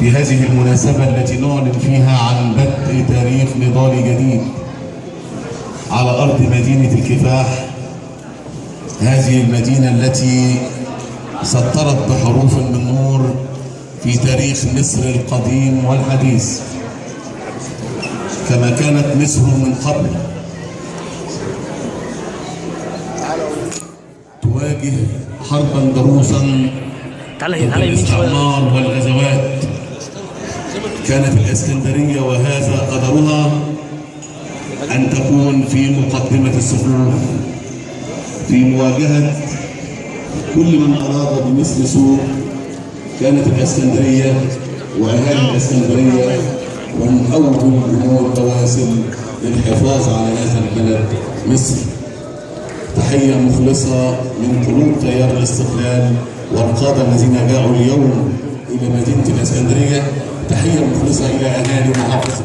في هذه المناسبة التي نعلن فيها عن بدء تاريخ نضالي جديد على أرض مدينة الكفاح، هذه المدينة التي سطرت بحروف من نور في تاريخ مصر القديم والحديث، كما كانت مصر من قبل تواجه حربا ضروسا ضد الاستعمار والغزوات. كانت الإسكندرية وهذا قدرها أن تكون في مقدمة الصفوف في مواجهة كل من أراد بمثل سوء. كانت الإسكندرية وأهالي الإسكندرية هم أول جمهور بواسل للحفاظ على هذا البلد مصر. تحية مخلصة من قلوب تيار الاستقلال والقادة الذين جاءوا اليوم إلى مدينة الإسكندرية. تحية مخلصة إلى أهالي محافظة